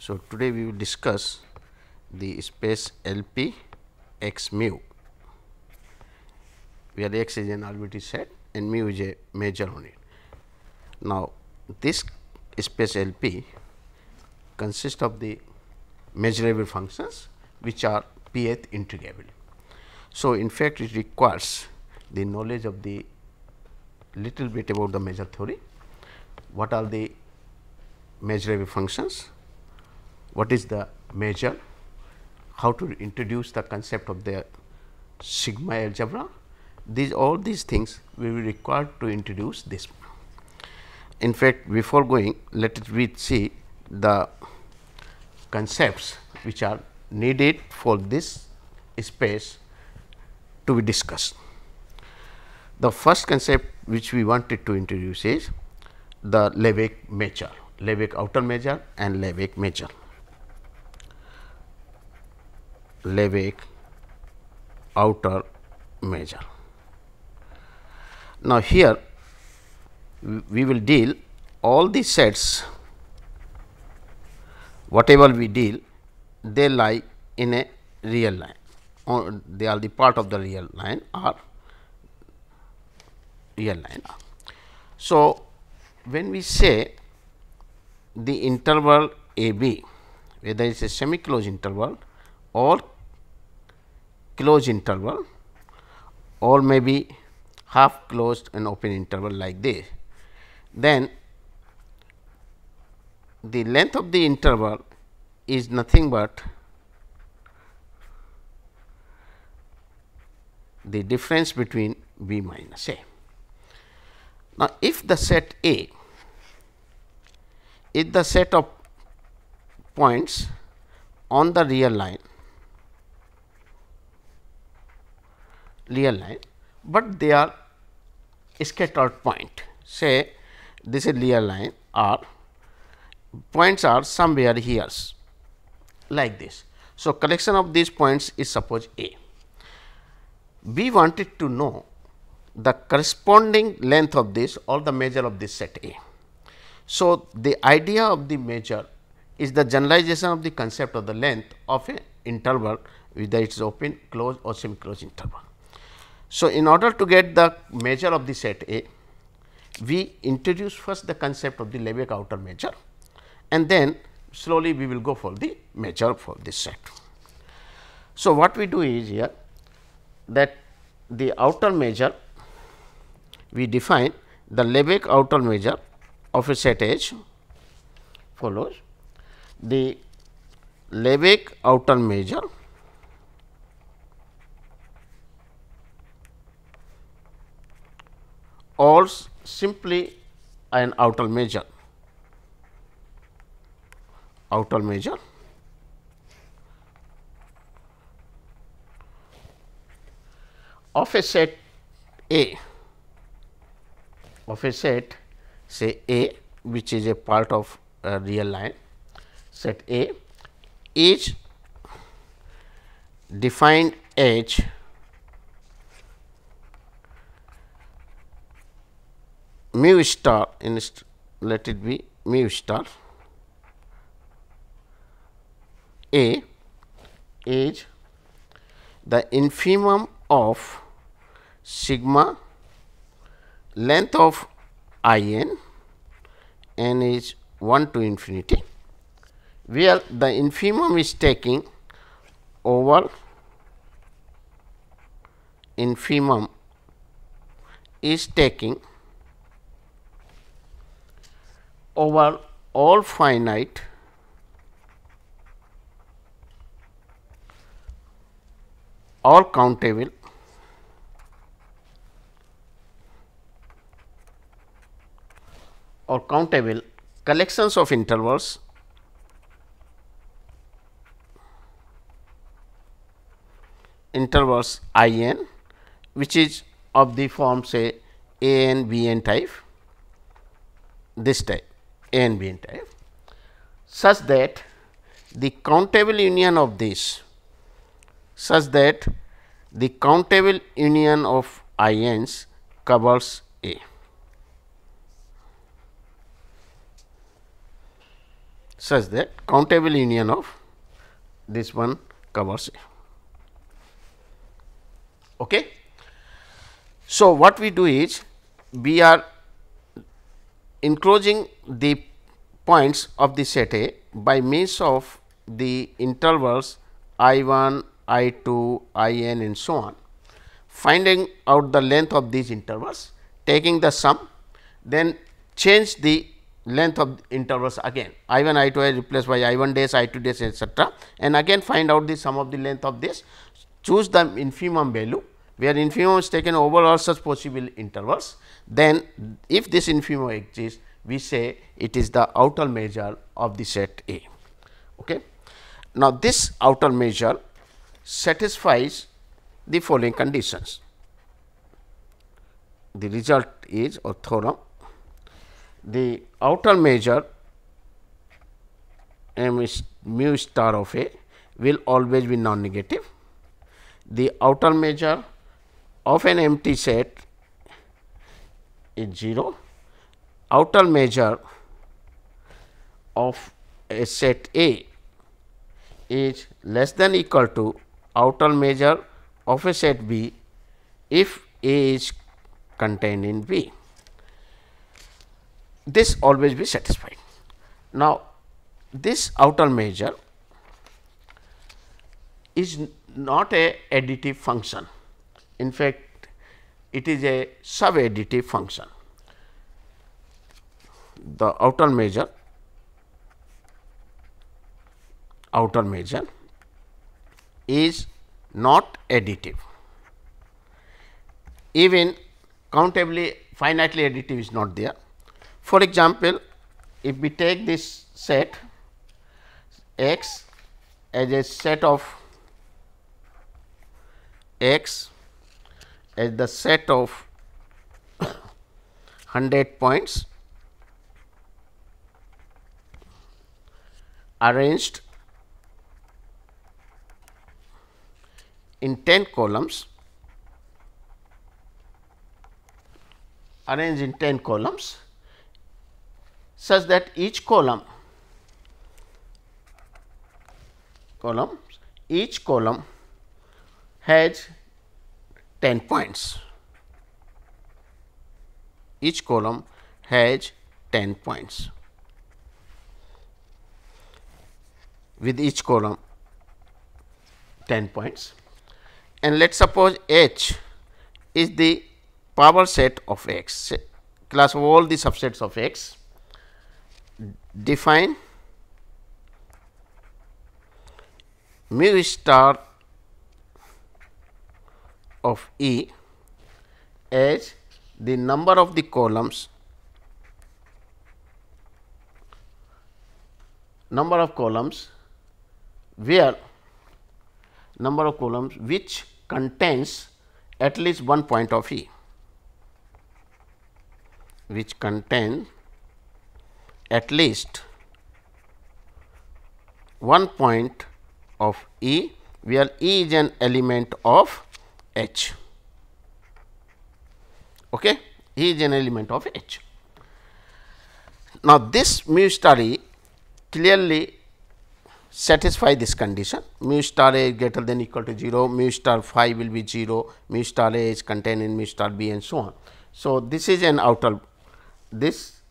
So, today we will discuss the space LP x mu, where x is an arbitrary set and mu is a measure on it. Now, this space LP consists of the measurable functions which are pth integrable. So, in fact, it requires the knowledge of the little bit about the measure theory. What are the measurable functions? What is the measure? How to introduce the concept of the sigma algebra? All these things we will require to introduce this. In fact, before going, let us see the concepts which are needed for this space to be discussed. The first concept which we wanted to introduce is the Lebesgue measure, Lebesgue outer measure and Lebesgue measure. Lebesgue outer measure. Now, here we will deal all the sets, whatever we deal, they lie in a real line, or they are the part of the real line or real line. So, when we say the interval a b, whether it is a semi closed interval or closed interval or maybe half closed and open interval like this, then the length of the interval is nothing but the difference between b minus a. Now, if the set A is the set of points on the real line, but they are scattered point, say this is real line or points are somewhere here like this. So, collection of these points is suppose A. We wanted to know the corresponding length of this or the measure of this set A. So, the idea of the measure is the generalization of the concept of the length of an interval, whether it is open, closed or semi closed interval. So, in order to get the measure of the set A, we introduce first the concept of the Lebesgue outer measure, and then slowly we will go for the measure for this set. So, what we do is here that the outer measure, we define the Lebesgue outer measure of a set H follows the Lebesgue outer measure or simply an outer measure of a set A, of a set say A, which is a part of a real line. Set A is defined as mu star, let it be mu star A is the infimum of sigma length of I n is 1 to infinity, where the infimum is taking over over all finite or countable collections of intervals I n, which is of the form say A n B n type, this type A n B n type, such that the countable union of this, I n's covers A. such that countable union of this one covers A. Okay. So, what we do is we are enclosing the points of the set A by means of the intervals I 1, I 2, I n and so on, finding out the length of these intervals, taking the sum, then change the length of intervals again I 1, I 2 is replaced by I 1 days, I 2 days, etcetera, and again find out the sum of the length of this, choose the infimum value where infimum is taken over all such possible intervals. Then if this infimum exists, we say it is the outer measure of the set A. Okay. Now, this outer measure satisfies the following conditions. The result is, or theorem, the outer measure m is mu star of A will always be non-negative. The outer measure of an empty set is 0. Outer measure of a set A is less than equal to outer measure of a set B if A is contained in B. This always be satisfied. Now, this outer measure is not a additive function. In fact, it is a sub-additive function. The outer measure is not additive. Even countably finitely additive is not there. For example, if we take this set X as a set of X as the set of 100 points arranged in 10 columns, such that each column has 10 points. Each column has 10 points. With each column 10 points, and let us suppose H is the power set of X, class of all the subsets of X. Define mu star of E as the number of the columns which contains at least one point of E, which contain at least one point of E, where E is an element of H. Okay. E is an element of H. Now, this mu star E clearly satisfy this condition, mu star A is greater than equal to 0, mu star phi will be 0, mu star A is contained in mu star B and so on. So, this is an outer, this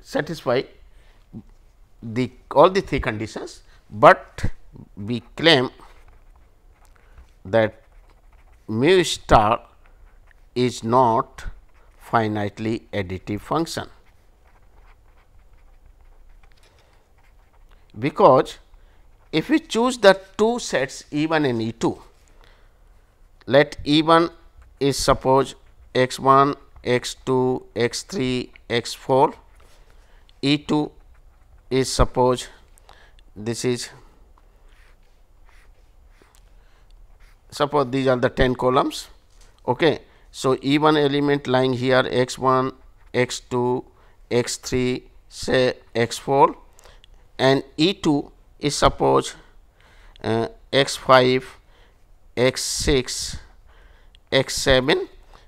satisfy the all the three conditions, but we claim that mu star is not finitely additive function, because if we choose the two sets E 1 and E 2, let E 1 is suppose x 1, x 2, x 3, x 4, E 2 is suppose this is, suppose these are the 10 columns. Okay. So, E 1 element lying here x 1, x 2, x 3, say x 4, and E 2 is suppose x 5, x 6, x 7,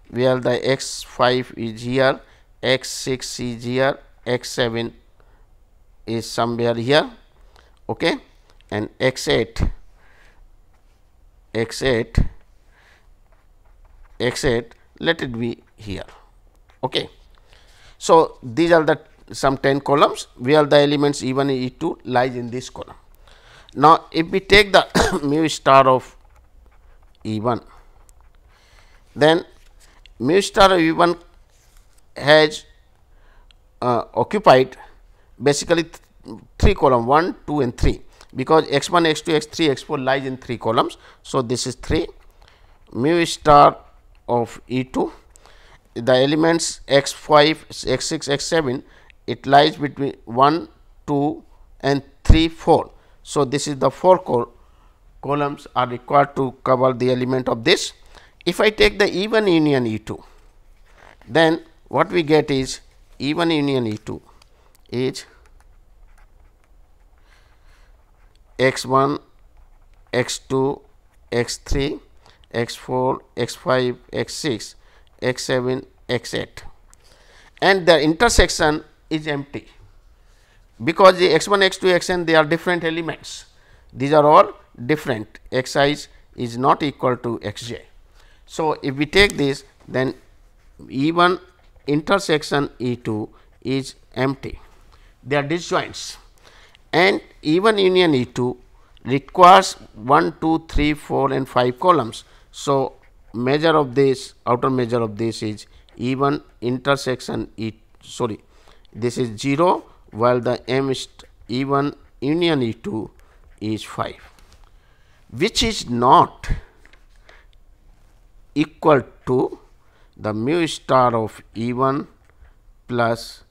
where the x 5 is here, x 6 is here, x 7 is somewhere here, okay, and x8 let it be here, okay. So these are the some 10 columns where the elements E1 and E2 lies in this column. Now if we take the mu star of E1, then mu star of E1 has occupied basically 3 column 1, 2 and 3, because x1, x2, x3, x4 lies in 3 columns. So this is 3. Mu star of E2, the elements x5, x6, x7, it lies between 1, 2 and 3, 4. So this is the 4 columns are required to cover the element of this. If I take the E1 union E2, then what we get is E1 union E2 is x1, x2, x3, x4, x5, x6, x7, x8, and the intersection is empty, because the x1, x2, xn they are different elements. These are all different. Xi is not equal to xj. So if we take this, then E1 intersection E2 is empty. They are disjoints, and E1 union E2 requires 1, 2, 3, 4 and 5 columns. So measure of this, outer measure of this is E1 intersection this is 0, while the E1 union E2 is 5, which is not equal to the mu star of E1 plus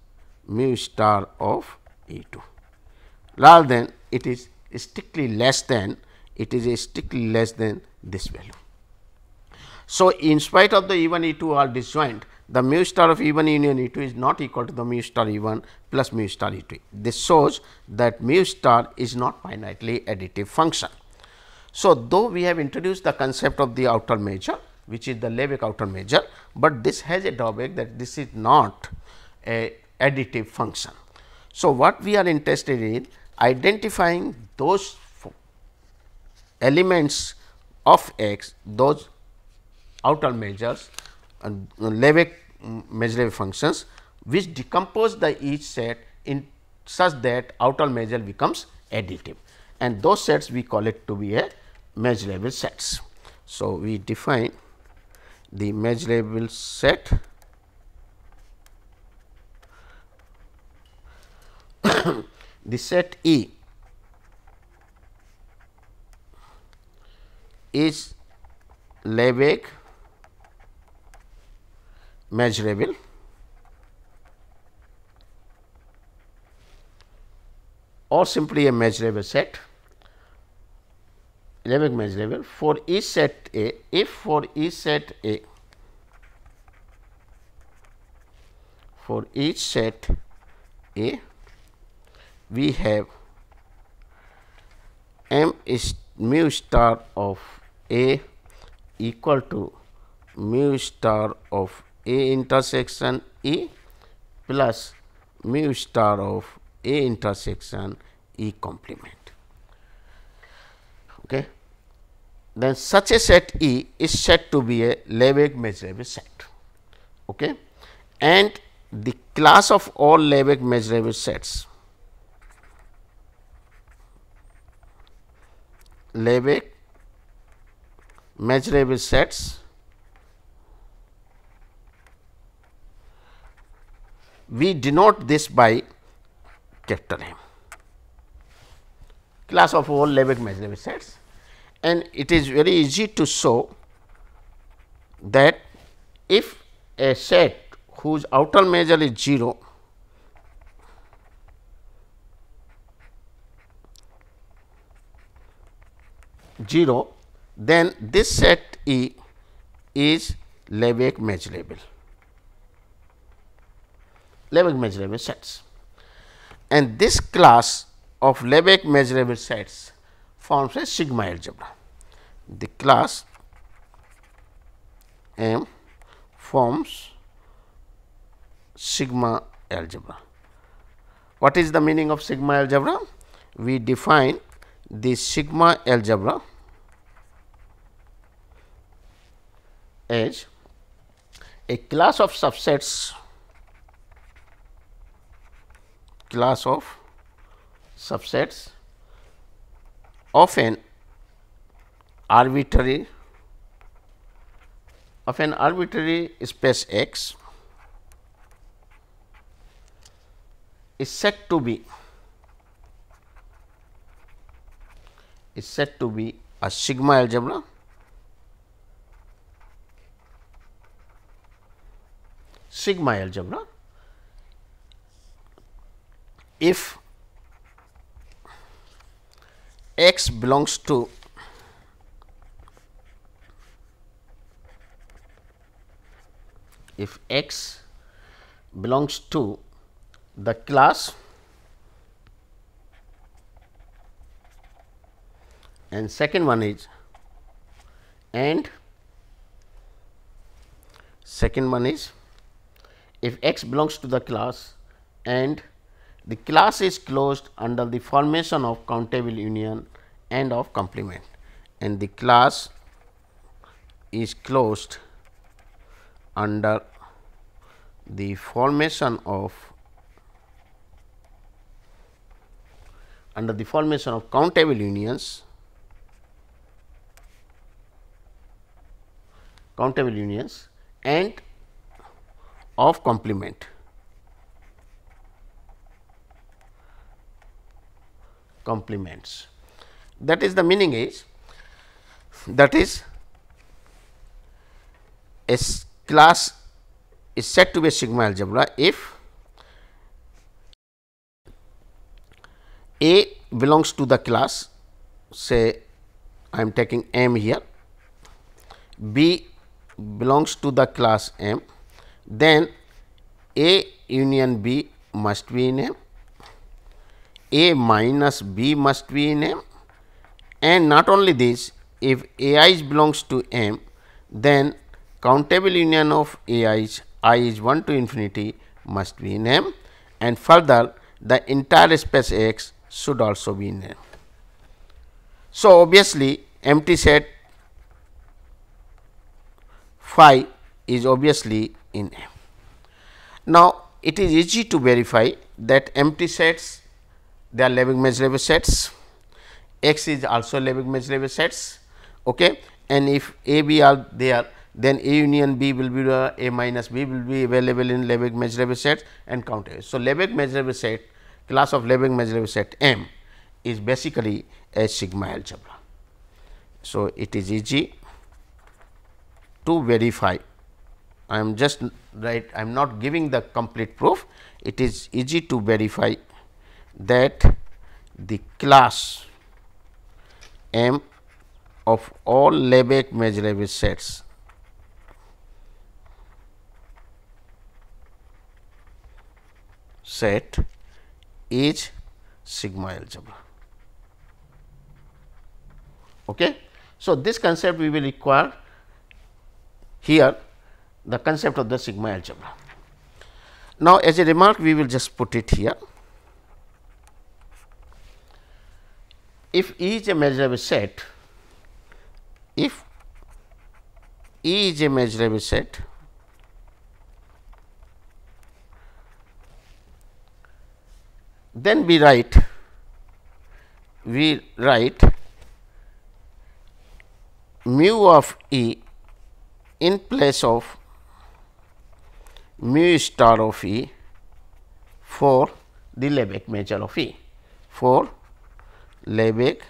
mu star of E2. Rather than it is strictly less than, this value. So in spite of the E1, E2 are disjoint, the mu star of E1 union E2 is not equal to the mu star E1 plus mu star E2. This shows that mu star is not finitely additive function. So though we have introduced the concept of the outer measure, which is the Lebesgue outer measure, but this has a drawback that this is not a additive function. So what we are interested in identifying those elements of X, those outer measures and Lebesgue measurable functions, which decompose the each set in such that outer measure becomes additive, and those sets we call it to be a measurable sets. So we define the measurable set the set E is Lebesgue measurable or simply a measurable set, Lebesgue measurable for each set A. If for each set A, we have m is mu star of A equal to mu star of A intersection E plus mu star of A intersection E complement. Okay. Then such a set E is said to be a Lebesgue measurable set. Okay. And the class of all Lebesgue measurable sets, Lebesgue measurable sets, we denote this by capital M, class of all Lebesgue measurable sets, and it is very easy to show that if a set whose outer measure is 0 then this set E is Lebesgue measurable sets, and this class of Lebesgue measurable sets forms a sigma algebra. The class M forms sigma algebra. What is the meaning of sigma algebra? We define the sigma algebra as a class of subsets of an arbitrary space X is said to be a sigma algebra if X belongs to the class and second one is if X belongs to the class and the class is closed under the formation of countable union and of complement, and the class is closed under the formation of countable unions and of complements. That is the meaning is a class is said to be a sigma algebra if A belongs to the class, say I am taking M here, B belongs to the class M, then A union B must be in M, A minus B must be in M, and not only this, if Ai's belongs to M, then countable union of Ai's I is 1 to infinity must be in M, and further the entire space X should also be in M. So, obviously, empty set phi is obviously in M. Now, it is easy to verify that empty sets, they are Lebesgue measurable sets, X is also Lebesgue measurable sets, okay. And if A, B are there, then A union B will be A minus B will be available in Lebesgue measurable sets and countable. So, Lebesgue measurable set, class of Lebesgue measurable set M is basically a sigma algebra. So, it is easy to verify. I am just I am not giving the complete proof. It is easy to verify that the class M of all Lebesgue measurable sets is sigma algebra. Okay. So, this concept we will require here, the concept of the sigma algebra. Now, as a remark we will just put it here. If E is a measurable set, then we write mu of E in place of mu star of E for the Lebesgue measure of E, for Lebesgue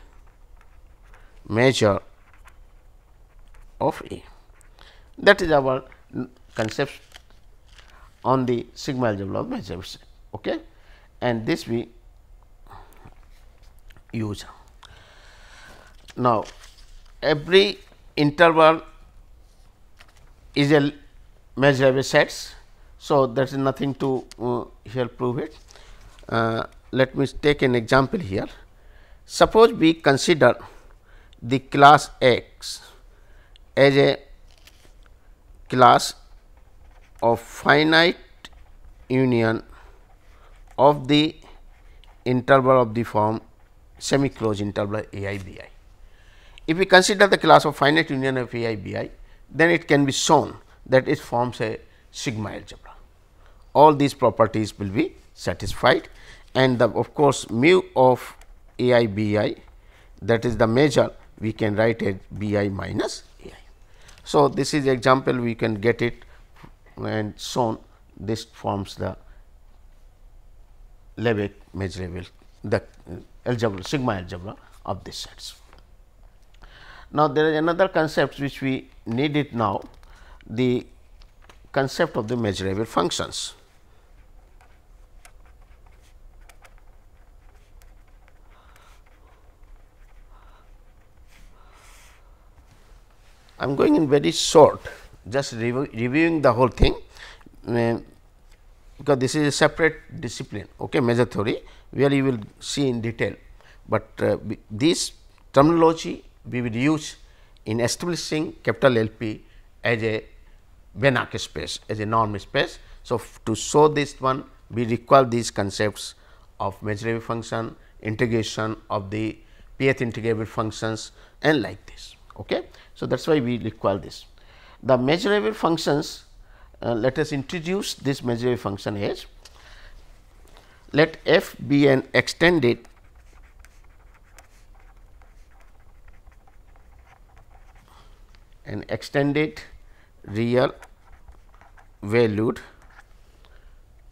measure of E. That is our concept on the sigma algebra of measurable set. Okay. And this we use. Now, every interval is a measurable sets. So, there is nothing to here prove it. Let me take an example here. Suppose we consider the class X as a class of finite union of the interval of the form semi-closed interval A I B I. If we consider the class of finite union of A I B I, then it can be shown that it forms a sigma algebra. All these properties will be satisfied, and of course, mu of A I B I, that is the measure, we can write as B I minus A I. So, this is example we can get it and shown this forms the Lebesgue measurable, the algebra, sigma algebra of these sets. Now, there is another concept which we need it now, the concept of the measurable functions. I am going in very short, just reviewing the whole thing, because this is a separate discipline, okay, measure theory, where you will see in detail, but this terminology we will use in establishing capital LP as a Banach space, as a norm space. So, to show this one, we require these concepts of measurable function, integration of the pth integrable functions, and like this. Okay. So, that is why we require this. The measurable functions, let us introduce this measurable function as, let f be an extended real valued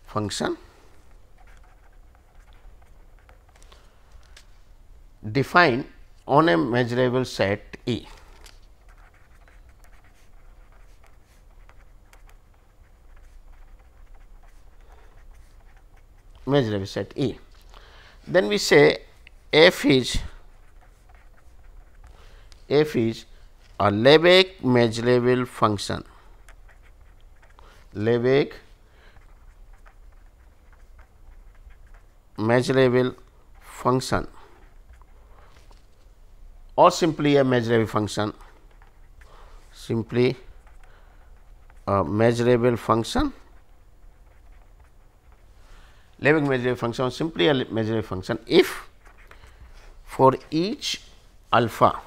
function defined on a measurable set E. Measurable set E. Then we say f is a Lebesgue measurable function, Lebesgue measurable function, or simply a measurable function, simply a measurable function, Lebesgue measurable function, simply a measurable function if for each alpha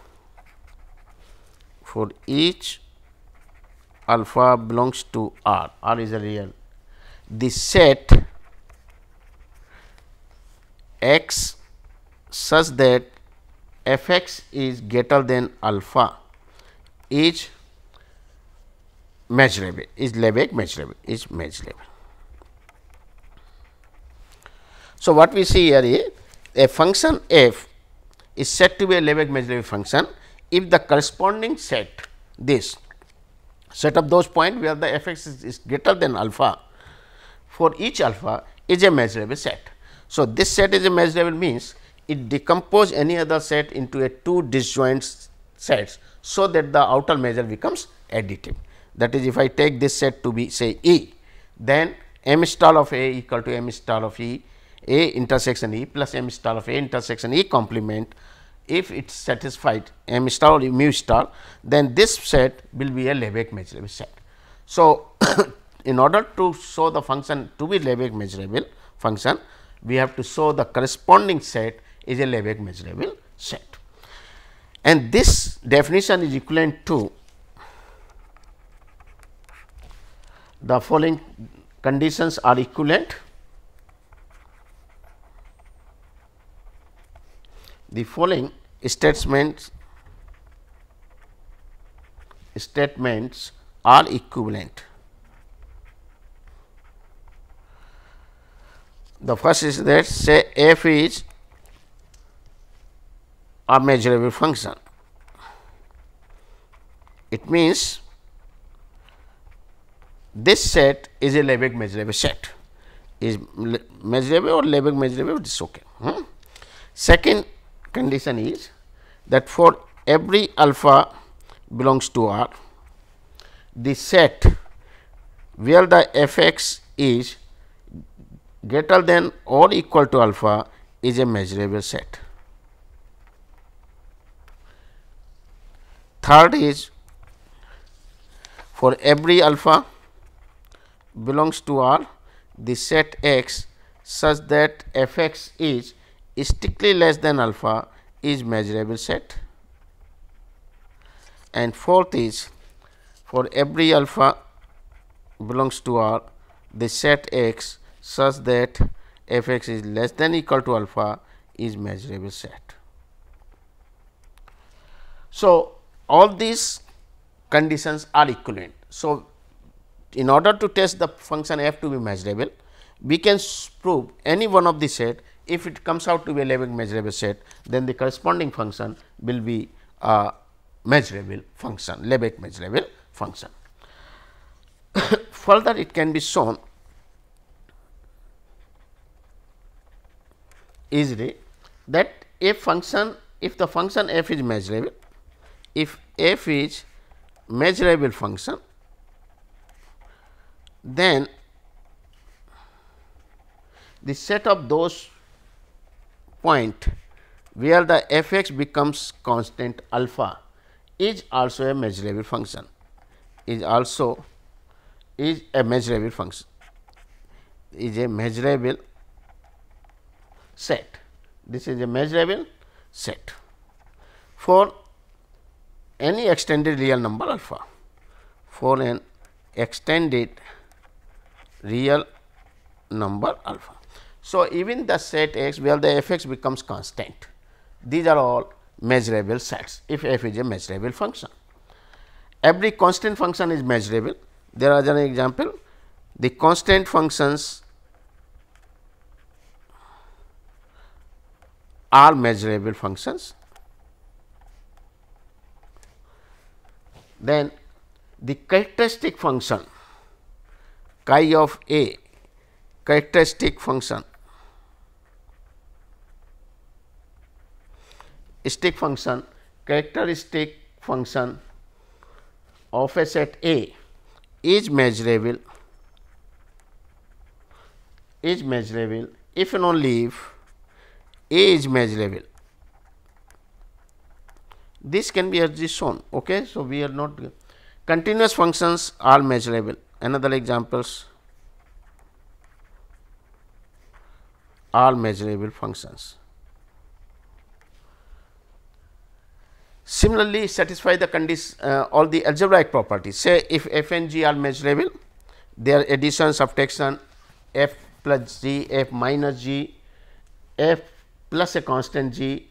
belongs to R, R is a real, the set X such that f x is greater than alpha is measurable, is Lebesgue measurable, is measurable. So, what we see here is a function f is said to be a Lebesgue measurable function if the corresponding set, this set of those points where the f x is greater than alpha for each alpha is a measurable set. So, this set is a measurable means it decompose any other set into a two disjoint sets, so that the outer measure becomes additive. That is, if I take this set to be say E, then m star of A equal to m star of E, A intersection E plus m star of A intersection E complement. If it is satisfied m star or mu star, then this set will be a Lebesgue measurable set. So, in order to show the function to be Lebesgue measurable function, we have to show the corresponding set is a Lebesgue measurable set. And this definition is equivalent to the following conditions are equivalent. The following statements are equivalent. The first is that say f is a measurable function. It means this set is a Lebesgue measurable set, is measurable or Lebesgue measurable, this is okay. Second condition is that for every alpha belongs to R, the set where the f x is greater than or equal to alpha is a measurable set. Third is for every alpha belongs to R, the set X such that f x is strictly less than alpha is measurable set, and fourth is for every alpha belongs to R, the set X such that f x is less than equal to alpha is measurable set. So, all these conditions are equivalent. So, in order to test the function f to be measurable, we can prove any one of the set. If it comes out to be a Lebesgue measurable set, then the corresponding function will be a measurable function, Lebesgue measurable function. Further, it can be shown easily that if the function f is measurable, if f is measurable function, then the set of those point where the f x becomes constant alpha is also a measurable function, is a measurable function, is a measurable set. This is a measurable set for any extended real number alpha, for an extended real number alpha. So, even the set x where the f x becomes constant, these are all measurable sets if f is a measurable function. Every constant function is measurable. There are an example, the constant functions are measurable functions. Then the characteristic function chi of a, characteristic function characteristic function of a set A is measurable if and only if A is measurable. This can be as shown. Okay. So, we are not continuous functions are measurable. Another examples are measurable functions. Similarly, satisfy the condition all the algebraic properties. Say if f and g are measurable, their addition, subtraction, f plus g, f minus g, f plus a constant g,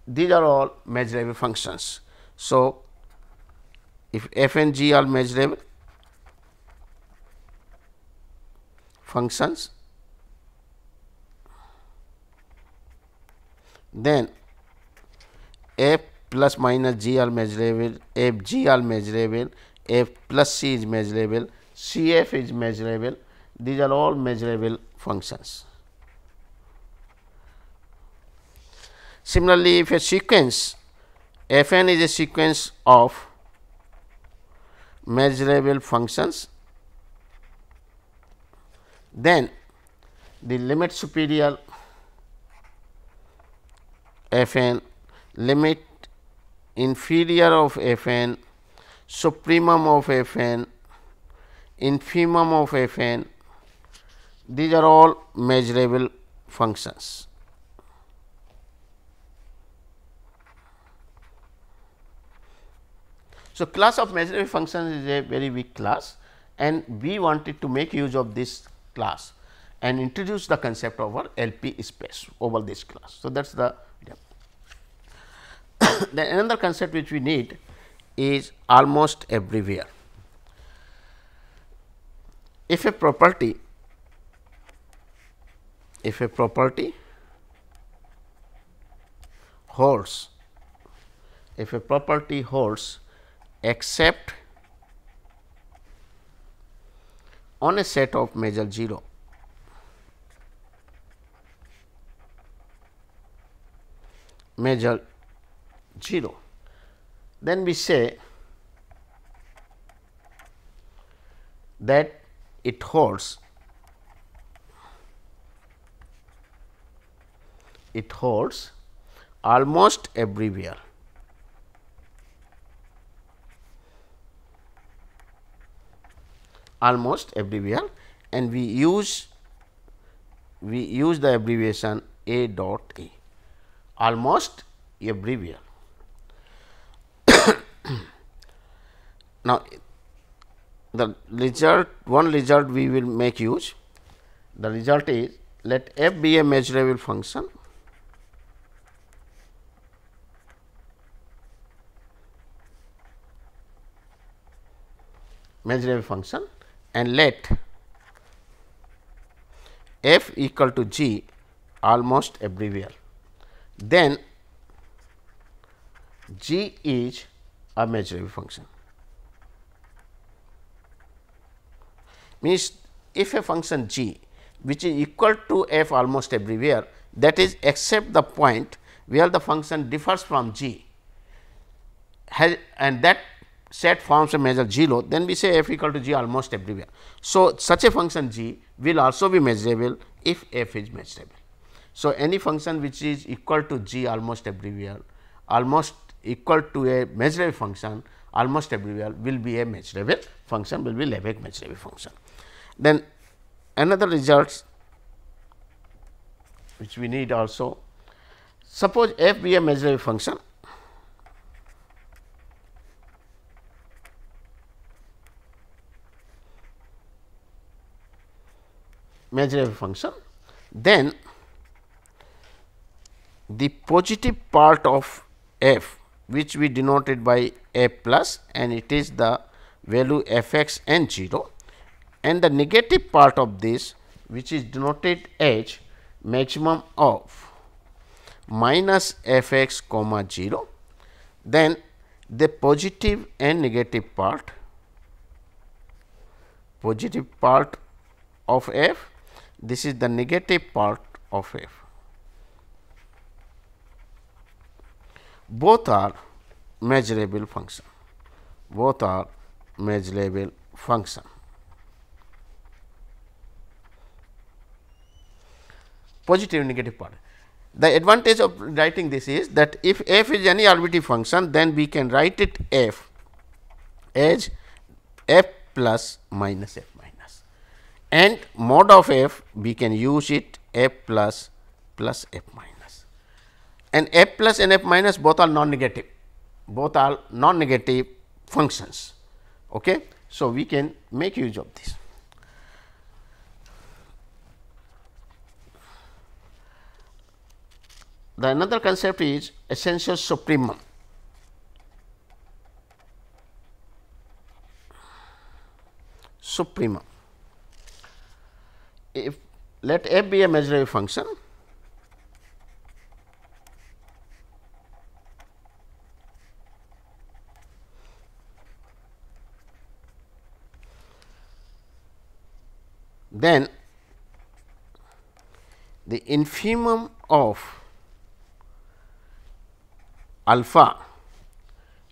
these are all measurable functions. So, if f and g are measurable functions, then f plus minus g are measurable, f g are measurable, f plus c is measurable, c f is measurable, these are all measurable functions. Similarly, if a sequence f n is a sequence of measurable functions, then the limit superior f n, limit inferior of f n, supremum of f n, infimum of f n, these are all measurable functions. So, class of measurable functions is a very weak class, and we wanted to make use of this class and introduce the concept of our LP space over this class. So, that is the then another concept which we need is almost everywhere. If a property holds, except on a set of measure 0, then we say that it holds almost everywhere. And we use the abbreviation A dot A. almost everywhere. Now, the result, one result we will make use. The result is, let f be a measurable function and let f equal to g almost everywhere. Then g is a measurable function. Means, if a function g which is equal to f almost everywhere, that is except the point where the function differs from g has, and that set forms a measure 0, then we say f equal to g almost everywhere. So, such a function g will also be measurable if f is measurable. So, any function which is equal to g almost everywhere, almost equal to a measurable function almost everywhere will be a measurable function, will be Lebesgue measurable function. Then another result which we need also, suppose f be a measurable function, then the positive part of f, which we denoted by f plus, and it is the value f x and 0, and the negative part of this, which is denoted as maximum of minus f x comma 0, then the positive and negative part, of f, this is the negative part of f. Both are measurable function. Positive and negative part. The advantage of writing this is that if f is any arbitrary function, then we can write it f as f plus minus f minus, and mod of f we can use it f plus f minus, and f plus and f minus both are non-negative, functions. Okay. So, we can make use of this. The another concept is essential supremum. If let f be a measurable function, then the infimum of alpha,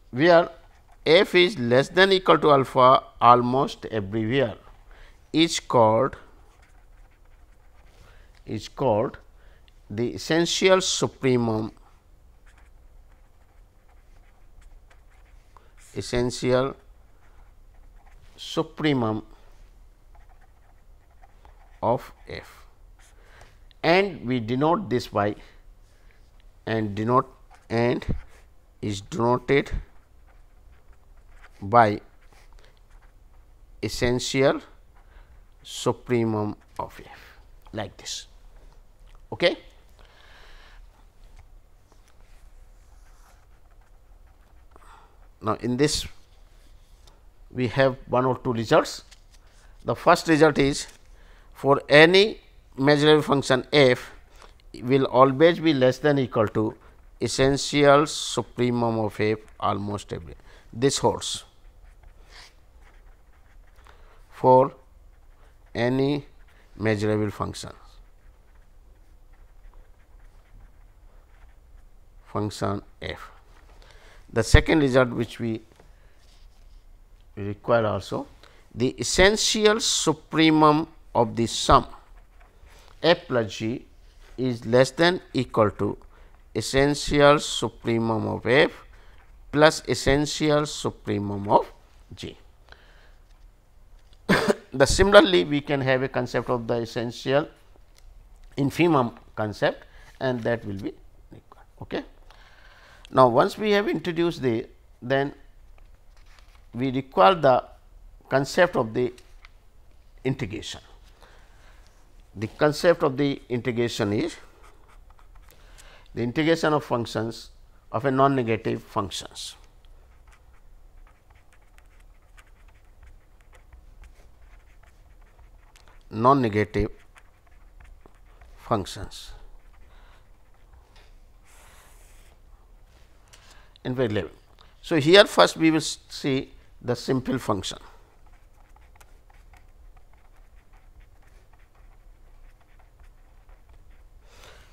where f is less than equal to alpha almost everywhere, is called the essential supremum of f, and we denote this by and is denoted by essential supremum of f, like this. Okay. Now, in this we have one or two results. The first result is, for any measurable function f will always be less than equal to essential supremum of f almost everywhere. This holds for any measurable function f. The second result which we require also, the essential supremum of the sum f plus g is less than equal to essential supremum of f plus essential supremum of g. The similarly, we can have a concept of the essential infimum concept, and that will be required. Okay. Now, once we have introduced the, then we require the concept of the integration. The concept of the integration is the integration of functions of a non-negative functions. Non-negative functions in very level. So, here first we will see the simple function.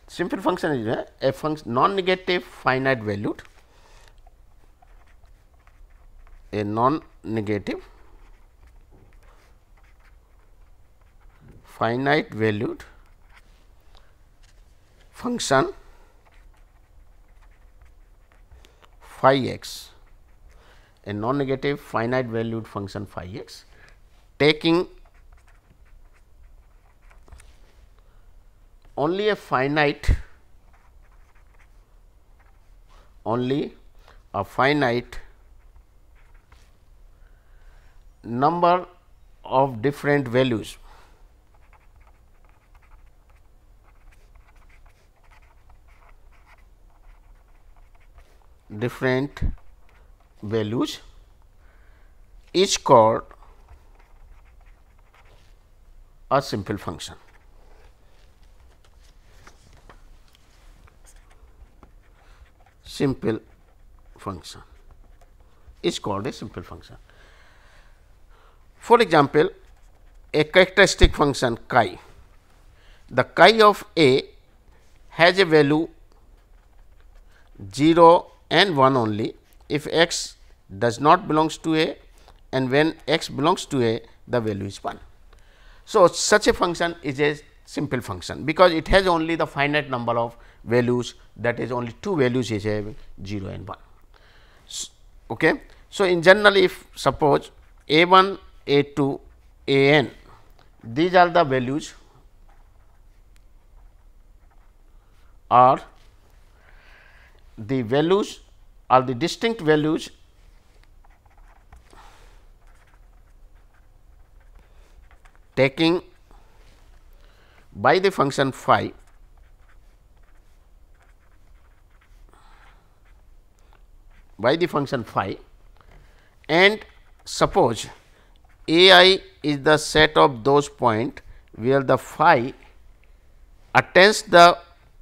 Simple function is a function non-negative finite valued, a non-negative finite valued function phi x, a non-negative finite valued function phi x, taking only a finite number of different values each called a simple function. Simple function is called a simple function. For example, a characteristic function chi. The chi of A has a value 0 and 1 only if x does not belongs to A, and when x belongs to A, the value is 1. So, such a function is a simple function, because it has only the finite number of values, that is only 2 values is having 0 and 1. Okay. So, in general, if suppose a 1, a 2, a n, these are the values are the values are the distinct values taking by the function phi and suppose a I is the set of those points where the phi attains the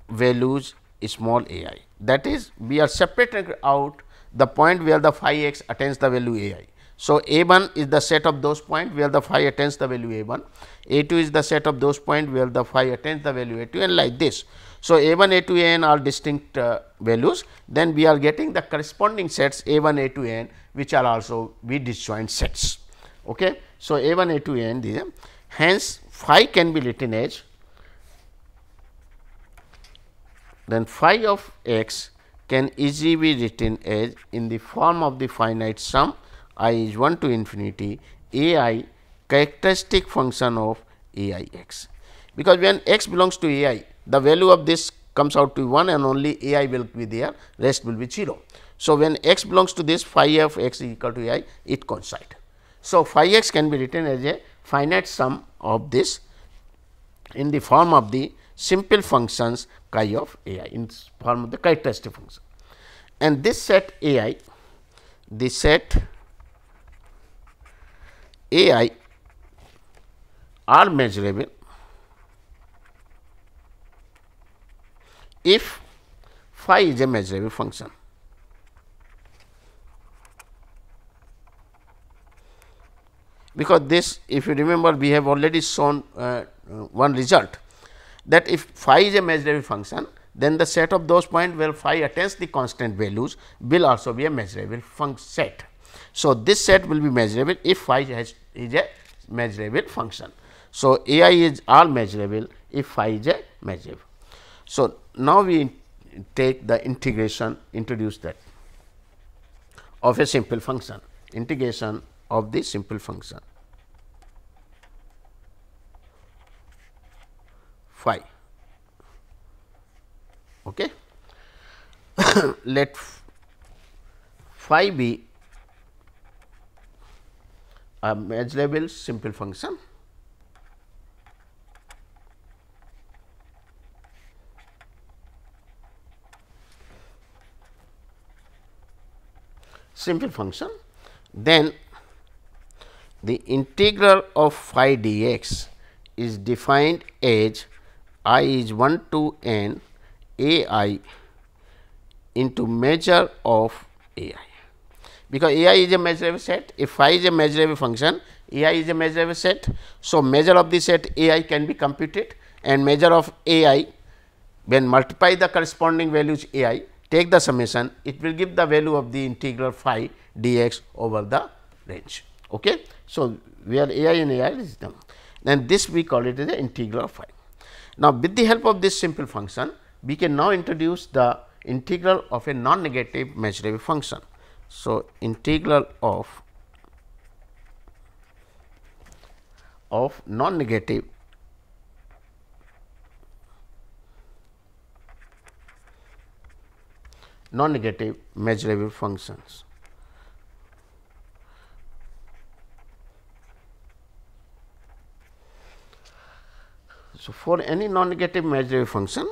values small a I. That is, we are separating out the point where the phi x attains the value a I. So, a 1 is the set of those points where the phi attains the value a 1, a 2 is the set of those points where the phi attains the value a 2, and like this. So, a 1, a 2, a n are distinct values, then we are getting the corresponding sets a 1, a 2, a n, which are also V disjoint sets. Okay. So, a 1, a 2, a n, these, hence phi can be written as, then phi of x can easily be written as in the form of the finite sum I is 1 to infinity a I characteristic function of a I x, because when x belongs to a I, the value of this comes out to 1 and only a I will be there, rest will be 0. So, when x belongs to this, phi of x is equal to a I, it coincide. So, phi x can be written as a finite sum of this in the form of the simple functions chi of a I, in form of the characteristic function, and this set a I, the set a I are measurable if phi is a measurable function. Because this, if you remember, we have already shown one result, that if phi is a measurable function, then the set of those points where phi attains the constant values will also be a measurable set. So, this set will be measurable if phi is a measurable function. So, a I is all measurable if phi is a measurable. So, now we take the integration, introduce that of a simple function, integration of the simple function phi. Okay. let phi be a measurable simple function then the integral of phi dx is defined as I is 1 to n a I into measure of a I, because a I is a measurable set. If phi is a measurable function, a I is a measurable set. So, measure of the set a I can be computed, and measure of a I, when multiply the corresponding values a I, take the summation, it will give the value of the integral phi dx over the range. Okay. So, where a I and a I is done, then this we call it as the integral of phi. Now, with the help of this simple function, we can now introduce the integral of a non-negative measurable function. So, integral of non-negative measurable functions. So, for any non-negative measurable function,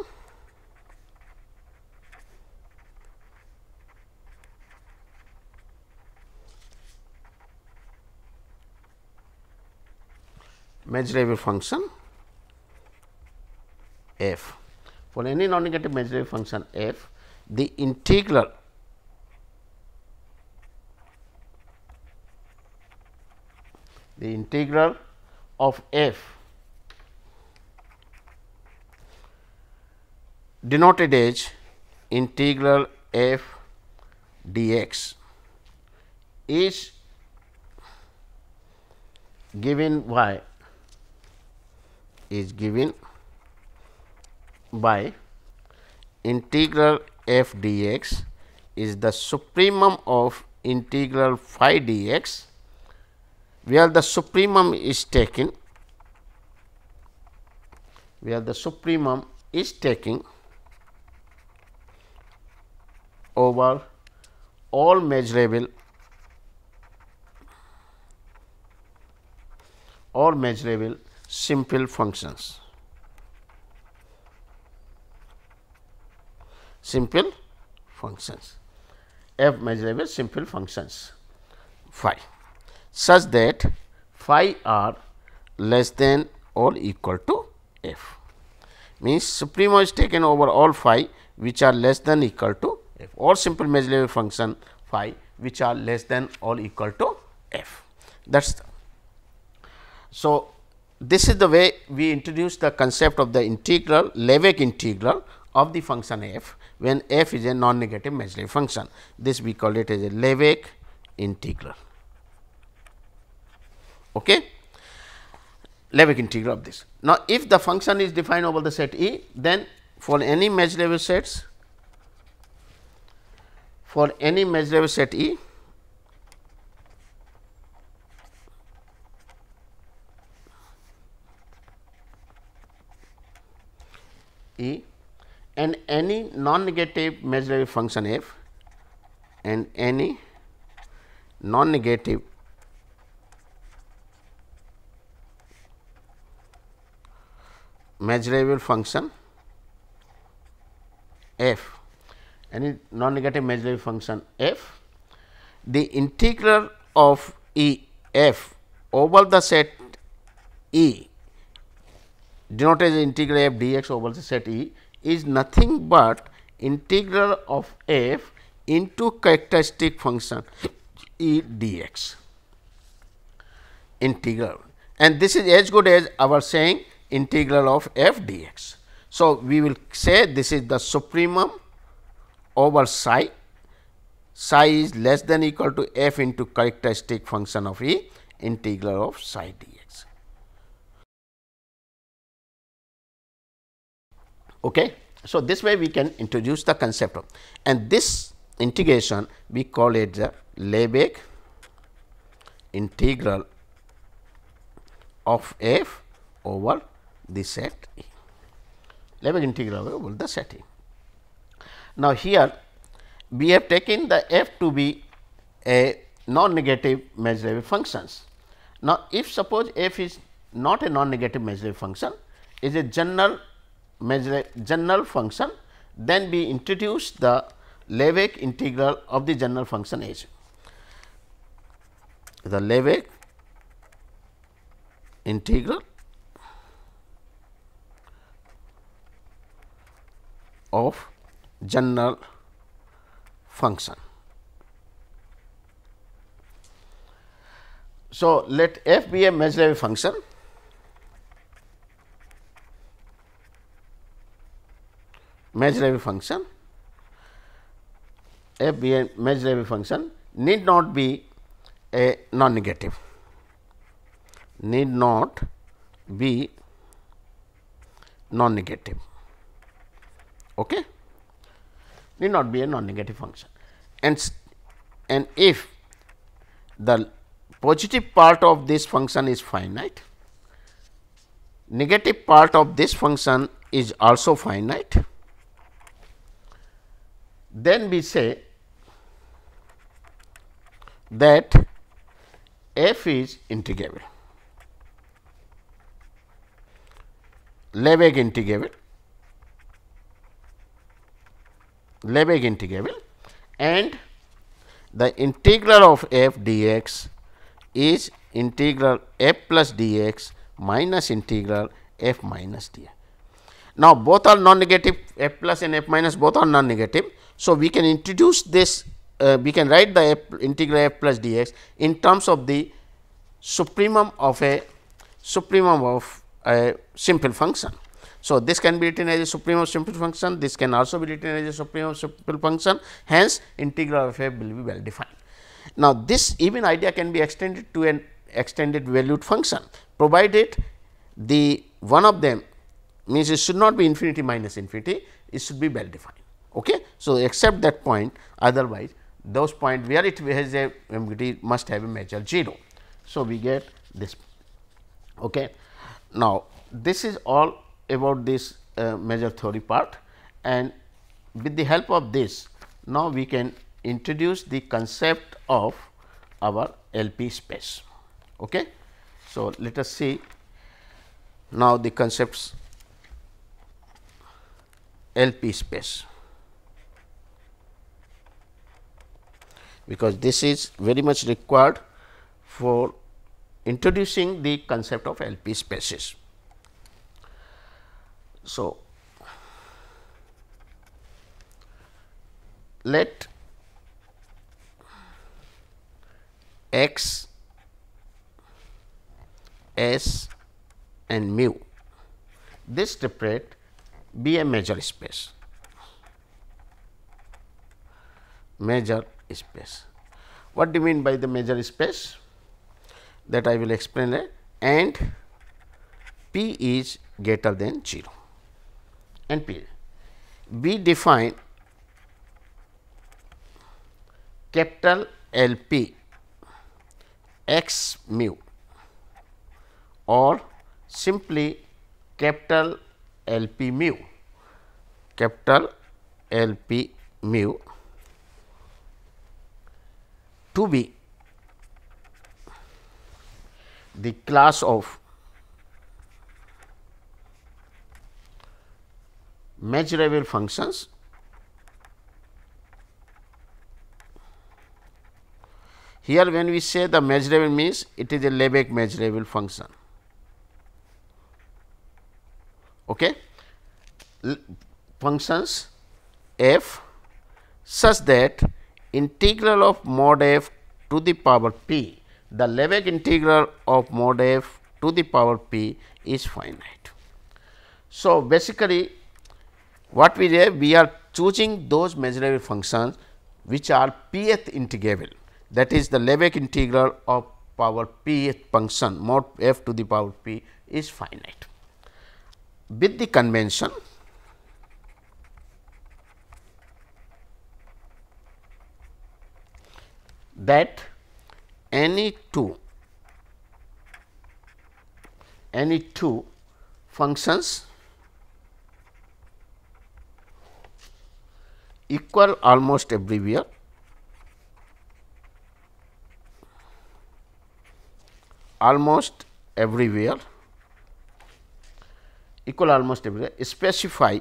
f, for any non-negative measurable function f, the integral of f denoted as integral f dx is given by integral f dx is the supremum of integral phi dx, where the supremum is taken over all measurable simple functions. F measurable simple functions phi, such that phi are less than or equal to f, means supremum is taken over all phi which are less than equal to f, or simple measurable function phi which are less than or equal to f. That is so, this is the way we introduce the concept of the integral, Lebesgue integral of the function f, when f is a non-negative measurable function. This we call it as a Lebesgue integral. Okay. Lebesgue integral of this. Now, if the function is defined over the set E, then for any measurable set E and any non-negative measurable function f and any non-negative measurable function f, the integral of E f over the set E, denoted as integral f dx over the set E, is nothing but integral of f into characteristic function E dx integral, and this is as good as our saying integral of f dx. So, we will say this is the supremum over psi, psi is less than equal to f into characteristic function of E, integral of psi dx. Okay. So, this way we can introduce the concept of, and this integration we call it the Lebesgue integral of f over the set E, Lebesgue integral over the set E. Now, here we have taken the f to be a non-negative measurable functions. Now, if suppose f is not a non-negative measurable function, is a general function, then we introduce the Lebesgue integral of the general function H. The Lebesgue integral of general function. So, let f be a measurable function f be a measurable function need not be a non-negative, need not be non-negative, okay? Need not be a non-negative function, and if the positive part of this function is finite, negative part of this function is also finite, then we say that f is integrable, Lebesgue integrable, and the integral of f dx is integral f plus dx minus integral f minus dx. Now, both are non-negative, f plus and f minus both are non-negative. So, we can introduce this, we can write the integral f plus dx in terms of the supremum of a simple function. So, this can be written as a supremum of simple function, this can also be written as a supremum of simple function, hence integral of f will be well defined. Now, this even idea can be extended to an extended valued function, provided the one of them means it should not be infinity minus infinity, it should be well defined. Okay? So, except that point, otherwise those points where it has a ambiguity must have a measure 0. So, we get this. Okay. Now, this is all about this measure theory part, and with the help of this, now we can introduce the concept of our LP space. Okay. So, let us see now the concepts LP space, because this is very much required for introducing the concept of LP spaces. So, let x, s and mu this separate be a measure space, What do you mean by the measure space? That I will explain later, and p is greater than 0 and p. We define capital LP x mu or simply capital LP mu to be the class of measurable functions here. When we say the measurable means it is a Lebesgue measurable function. Okay. Functions f such that integral of mod f to the power p, the Lebesgue integral of mod f to the power p is finite. So, basically what we have, we are choosing those measurable functions which are pth integrable, that is the Lebesgue integral of power pth function mod f to the power p is finite, with the convention that any two functions equal almost everywhere, equal almost everywhere, specify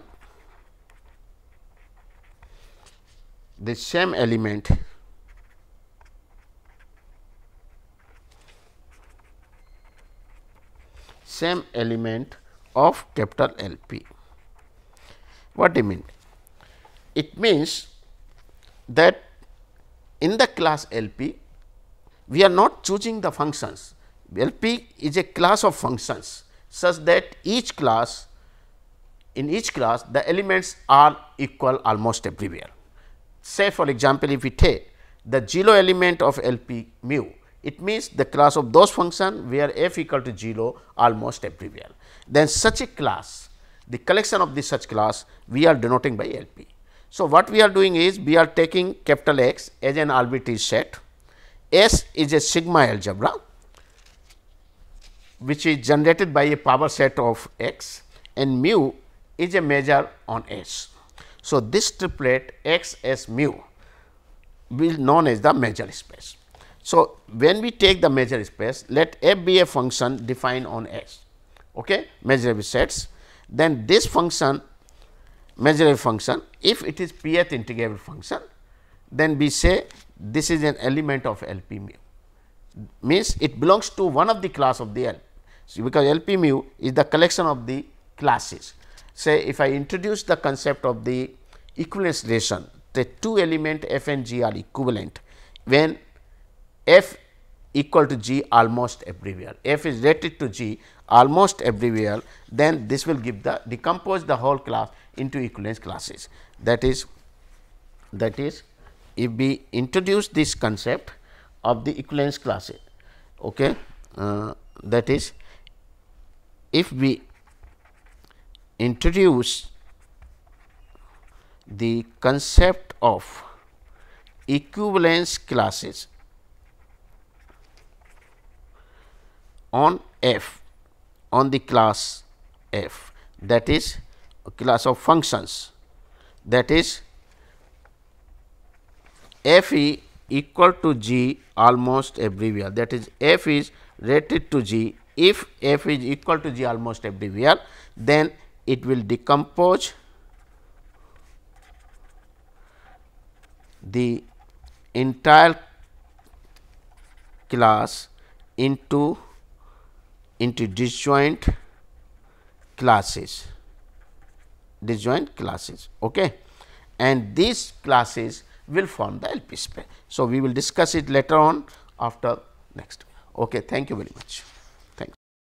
the same element of capital LP. What do you mean? It means that in the class LP, we are not choosing the functions. LP is a class of functions such that in each class the elements are equal almost everywhere. Say for example, if we take the 0 element of LP mu, it means the class of those functions where f equal to 0 almost everywhere. Then such a class, the collection of this such class, we are denoting by LP. So, what we are doing is we are taking capital X as an arbitrary set, S is a sigma algebra which is generated by a power set of X, and mu is a measure on S. So, this triplet X S mu will known as the measure space. So, when we take the measure space, let f be a function defined on S, okay, measurable sets, then this function measurable function, if it is pth integrable function, then we say this is an element of LP mu, means it belongs to one of the class of the L. So, because LP mu is the collection of the classes. Say if I introduce the concept of the equivalence relation, the two element f and g are equivalent when f equal to g almost everywhere, f is related to g almost everywhere, then this will give the decompose the whole class into equivalence classes. That is if we introduce this concept of the equivalence classes, okay, that is if we introduce the concept of equivalence classes on f, on the class f, that is a class of functions, that is f is equal to g almost everywhere, that is f is related to g. If f is equal to g almost everywhere, then it will decompose the entire class into disjoint classes, okay, and these classes will form the LP space. So, we will discuss it later on after next. Okay, thank you very much.